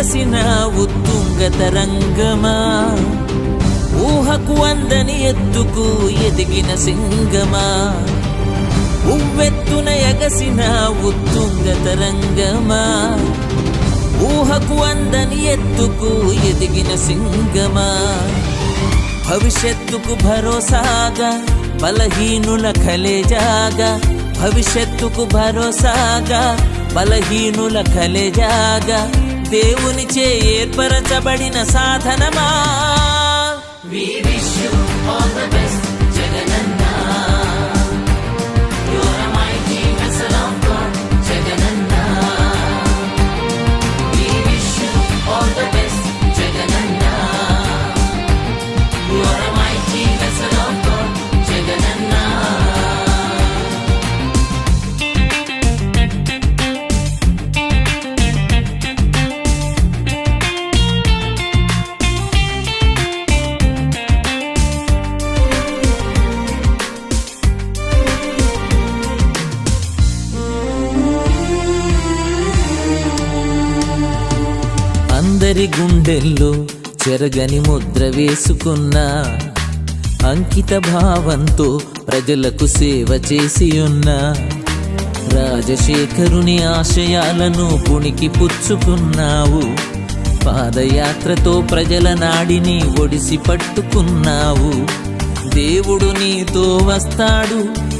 ఎగసిన ఉత్తుంగ తరంగమా, ఊహకు అందని ఎత్తుకు ఎదిగిన సింగమా. ఉవ్వెత్తున ఎగసిన ఉత్తుంగ తరంగమా, ఊహకు అందని ఎత్తుకు ఎదిగిన సింగమా. భవిష్యత్తుకు భరోసాగా బలహీనుల కలేజాగా, భవిష్యత్తుకు భరోసాగా బలహీనుల కలేజాగా, దేవునిచే ఏర్పరచబడిన సాధనమా. We wish you all the best, Jagananna. You are a mighty vessel of God, Jagananna. We wish you all the best, Jagananna. You are a mighty vessel of God, Jagananna. అందరి గుండెల్లో చెరగని ముద్ర వేసుకున్న అంకిత భావంతో ప్రజలకు సేవ చేసి ఉన్న రాజశేఖరుని ఆశయాలను పుణికి పుచ్చుకున్నావు. పాదయాత్రతో ప్రజల నాడిని ఒడిసి పట్టుకున్నావు. దేవుడు నీతో వస్తాడు,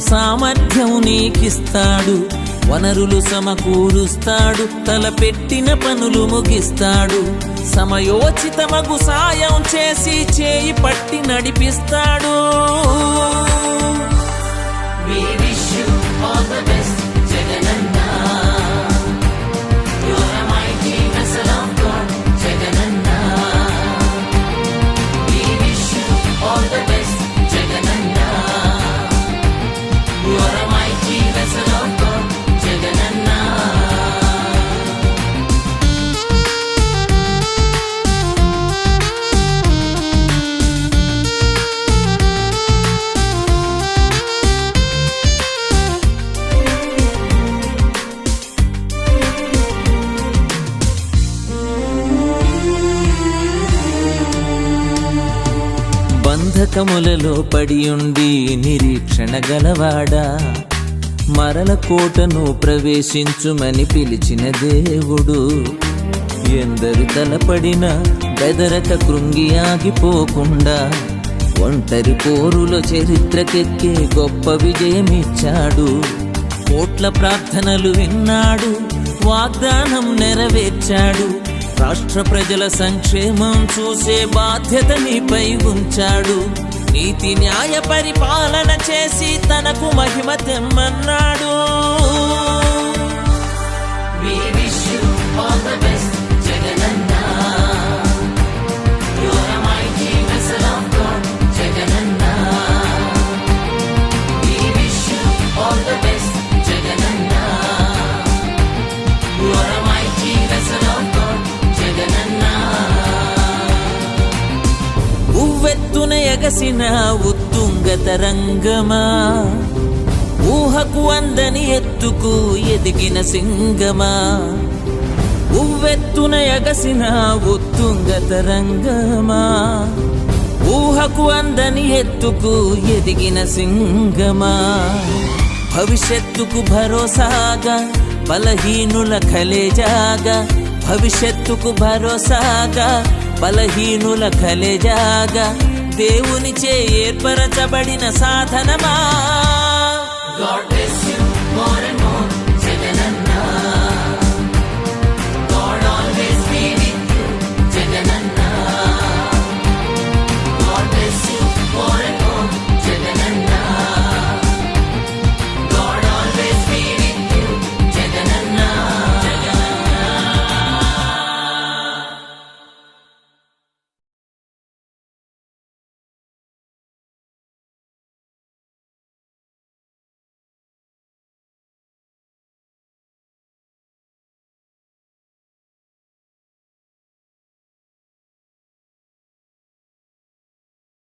సామర్థ్యం నీకిస్తాడు, వనరులు సమకూరుస్తాడు, తలపెట్టిన పనులు ముగిస్తాడు. సమయోచితమగు సాయం చేసి చేయి పట్టి నడిపిస్తాడు. We wish you all the best, Jagananna. You are a mighty vessel of God, Jagananna. We wish you all the best, Jagananna. You are a mighty vessel of God, Jagananna. బంధకములలో పడియుండి నిరీక్షణ గలవాడా, మరల కోటను ప్రవేశించుమని పిలిచిన దేవుడు. ఎందరు తలపడిన బెదరక కృంగి ఆగిపోకుండా ఒంటరి పోరులో చరిత్రకెక్కే గొప్ప విజయమిచ్చాడు. కోట్ల ప్రార్థనలు విన్నాడు, వాగ్దానం నెరవేర్చాడు. రాష్ట్ర ప్రజల సంక్షేమం చూసే బాధ్యత నీపై ఉంచాడు. నీతి న్యాయ పరిపాలన చేసి తనకు మహిమ తెమ్మన్నాడు. We wish you all the best, Jagananna. You are a mighty vessel of God, Jagananna. We wish you all the best, Jagananna. You are a mighty vessel of God, Jagananna. ఉవ్వెత్తున ఎగసిన ఉత్తుంగ తరంగమా, ఊహకు అందని ఎత్తుకు ఎదిగిన సింగమా. ఉవ్వెత్తున ఎగసిన ఉత్తుంగ తరంగమా, ఊహకు అందని ఎత్తుకు ఎదిగిన సింగమా. భవిష్యత్తుకు భరోసాగా బలహీనుల కలేజాగా, భవిష్యత్తుకు భరోసాగా బలహీనుల కలేజాగా, దేవునిచే ఏర్పరచబడిన సాధనమా. God bless you more and more.